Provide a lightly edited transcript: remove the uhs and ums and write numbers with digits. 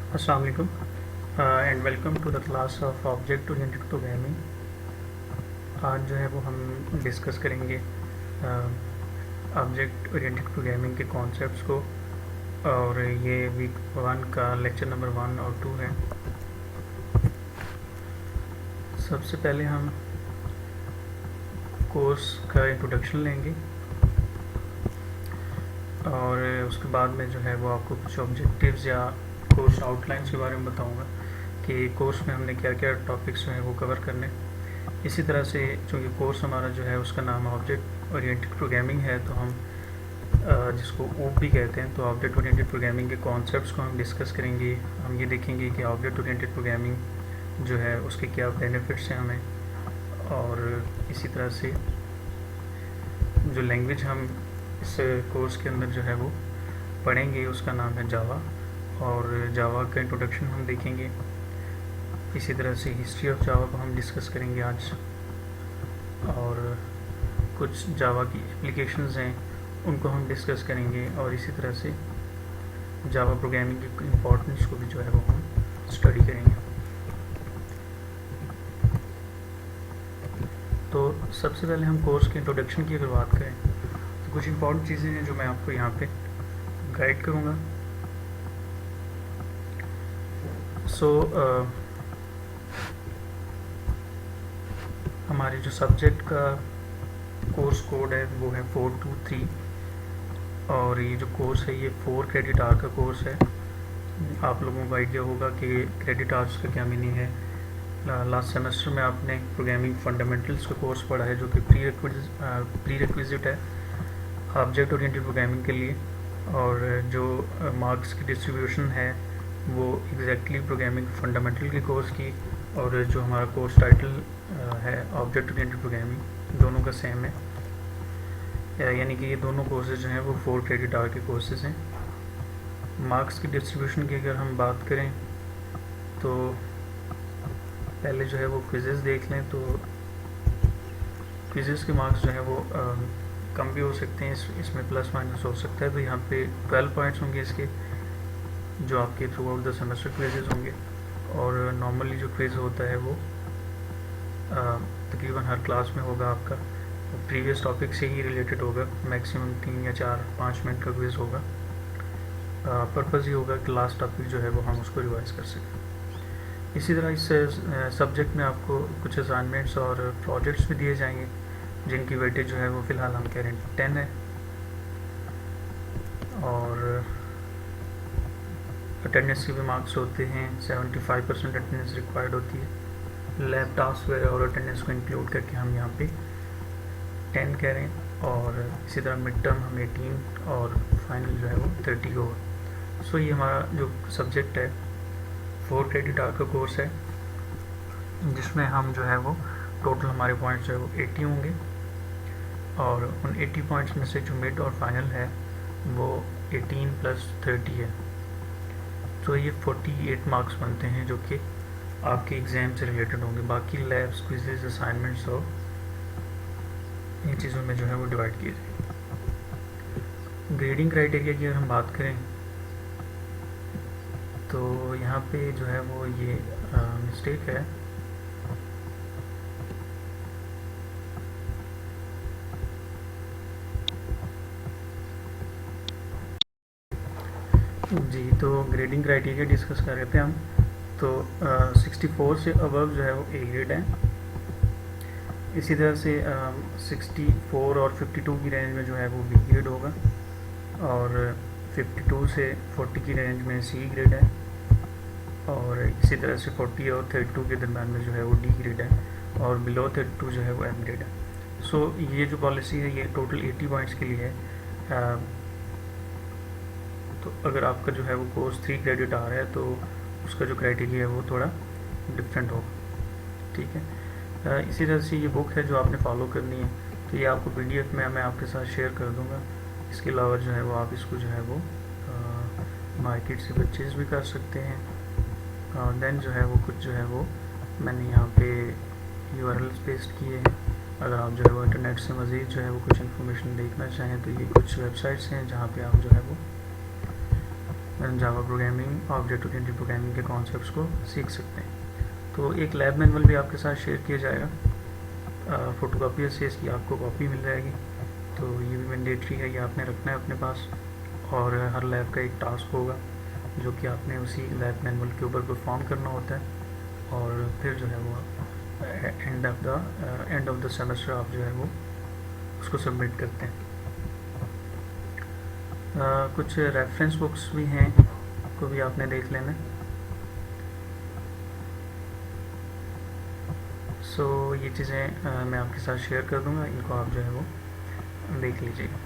अस्सलाम वालेकुम and welcome to the class of object oriented programming. आज जो है वो हम डिस्कस करेंगे ऑब्जेक्ट ओरिएंटेड प्रोग्रामिंग के कॉन्सेप्ट्स को, और ये वीक 1 का लेक्चर नंबर 1 और 2 है। सबसे पहले हम कोर्स का इंट्रोडक्शन लेंगे और उसके बाद में जो है वो आपको कुछ ऑब्जेक्टिव्स या कोर्स आउटलाइंस के बारे में बताऊंगा कि कोर्स में हमने क्या क्या टॉपिक्स जो हैं वो कवर करने। इसी तरह से चूँकि कोर्स हमारा जो है उसका नाम ऑब्जेक्ट ओरिएंटेड प्रोग्रामिंग है, तो हम जिसको OOP भी कहते हैं, तो ऑब्जेक्ट ओरिएंटेड प्रोग्रामिंग के कॉन्सेप्ट्स को हम डिस्कस करेंगे। हम ये देखेंगे कि ऑब्जेक्ट ओरिएंटेड प्रोग्रामिंग जो है उसके क्या बेनिफिट्स हैं हमें, और इसी तरह से जो लैंग्वेज हम इस कोर्स के अंदर जो है वो पढ़ेंगे उसका नाम है जावा, और जावा का इंट्रोडक्शन हम देखेंगे। इसी तरह से हिस्ट्री ऑफ जावा को हम डिस्कस करेंगे आज, और कुछ जावा की एप्लीकेशंस हैं उनको हम डिस्कस करेंगे, और इसी तरह से जावा प्रोग्रामिंग की इम्पोर्टेंस को भी जो है वो हम स्टडी करेंगे। तो सबसे पहले हम कोर्स के इंट्रोडक्शन की अगर बात करें तो कुछ इम्पोर्टेंट चीज़ें हैं जो मैं आपको यहाँ पे गाइड करूँगा। हमारे जो सब्जेक्ट का कोर्स कोड है वो है 423, और ये जो कोर्स है ये 4 क्रेडिट आवर का कोर्स है। आप लोगों को आइडिया होगा कि क्रेडिट आवर्स का क्या मीनिंग है। लास्ट सेमेस्टर में आपने प्रोग्रामिंग फंडामेंटल्स का कोर्स पढ़ा है जो कि प्री रिक्विजिट है ऑब्जेक्ट ओरिएंटेड प्रोग्रामिंग के लिए, और जो मार्क्स की डिस्ट्रीब्यूशन है वो एग्जैक्टली प्रोग्रामिंग फंडामेंटल के कोर्स की, और जो हमारा कोर्स टाइटल है ऑब्जेक्ट ओरिएंटेड प्रोग्रामिंग, दोनों का सेम है। यानी कि ये दोनों कोर्सेज जो हैं वो 4 क्रेडिट आवर के कोर्सेज हैं। मार्क्स की डिस्ट्रीब्यूशन की अगर हम बात करें तो पहले जो है वो क्विज़ेस देख लें, तो क्विज़ेस के मार्क्स जो है वो कम भी हो सकते हैं, इसमें प्लस माइनस हो सकता है। तो यहाँ पे 12 पॉइंट्स होंगे इसके, जो आपके through out the semester quizzes होंगे। और नॉर्मली जो क्विज़ होता है वो तकरीबन हर क्लास में होगा आपका, प्रीवियस टॉपिक से ही रिलेटेड होगा। मैक्सिमम 3 या 4-5 मिनट का क्विज़ होगा। पर्पज़ ये होगा कि लास्ट टॉपिक जो है वो हम उसको रिवाइज कर सकें। इसी तरह इस सब्जेक्ट में आपको कुछ असाइनमेंट्स और प्रोजेक्ट्स भी दिए जाएंगे जिनकी वेटेज जो है वो फ़िलहाल हम कह रहे हैं 10 है, और अटेंडेंस के भी मार्क्स होते हैं। 75% अटेंडेंस रिक्वायर्ड होती है। लैब टास्क वगैरह और अटेंडेंस को इंक्लूड करके हम यहाँ पे 10 कह रहे हैं, और इसी तरह मिड टर्म हम 18 और फाइनल जो है वो 30 होगा। सो ये हमारा जो सब्जेक्ट है 4 क्रेडिट आवर का कोर्स है, जिसमें हम जो है वो टोटल हमारे पॉइंट्स जो है वो 80 होंगे, और उन 80 पॉइंट्स में से जो मिड और फाइनल है वो 18 + 30 है। तो ये 48 मार्क्स बनते हैं जो कि आपके एग्ज़ाम से रिलेटेड होंगे। बाकी लैब्स, क्विज़ेस, असाइनमेंट्स और इन चीज़ों में जो है वो डिवाइड किए जाएंगे। ग्रेडिंग क्राइटेरिया की अगर हम बात करें तो यहाँ पे जो है वो ये मिस्टेक है। जी, तो ग्रेडिंग क्राइटेरिया डिस्कस कर रहे थे हम। तो 64 से अबव जो है वो A ग्रेड है। इसी तरह से 64 और 52 की रेंज में जो है वो B ग्रेड होगा, और 52 से 40 की रेंज में C ग्रेड है, और इसी तरह से 40 और 32 के दरम्यान में जो है वो D ग्रेड है, और बिलो 32 जो है वो M ग्रेड है। सो ये जो पॉलिसी है ये टोटल 80 पॉइंट्स के लिए है। तो अगर आपका जो है वो कोर्स 3 क्रेडिट आ रहा है तो उसका जो क्राइटेरिया है वो थोड़ा डिफरेंट होगा, ठीक है। इसी तरह से ये बुक है जो आपने फॉलो करनी है, तो ये आपको PDF में मैं आपके साथ शेयर कर दूँगा। इसके अलावा जो है वो आप इसको जो है वो मार्केट से परचेज़ भी कर सकते हैं। देन जो है वो कुछ जो है वो मैंने यहाँ पे URLs पेस्ट किए हैं। अगर आप जो है वो इंटरनेट से मज़ीद जो है वो कुछ इन्फॉर्मेशन देखना चाहें तो ये कुछ वेबसाइट्स हैं जहाँ पे आप जो है वो Java programming, object oriented programming के कॉन्सेप्ट्स को सीख सकते हैं। तो एक लैब मैनुअल भी आपके साथ शेयर किया जाएगा, फोटोकॉपी से इसकी आपको कॉपी मिल जाएगी। तो ये भी मैंडेटरी है, ये आपने रखना है अपने पास। और हर लैब का एक टास्क होगा जो कि आपने उसी लैब मैनुअल के ऊपर परफॉर्म करना होता है, और फिर जो है वो एंड ऑफ द सेमेस्टर आप जो है वो उसको सबमिट करते हैं। कुछ रेफरेंस बुक्स भी हैं, को भी आपने देख लेना। सो ये चीज़ें मैं आपके साथ शेयर कर दूंगा, इनको आप जो है वो देख लीजिएगा।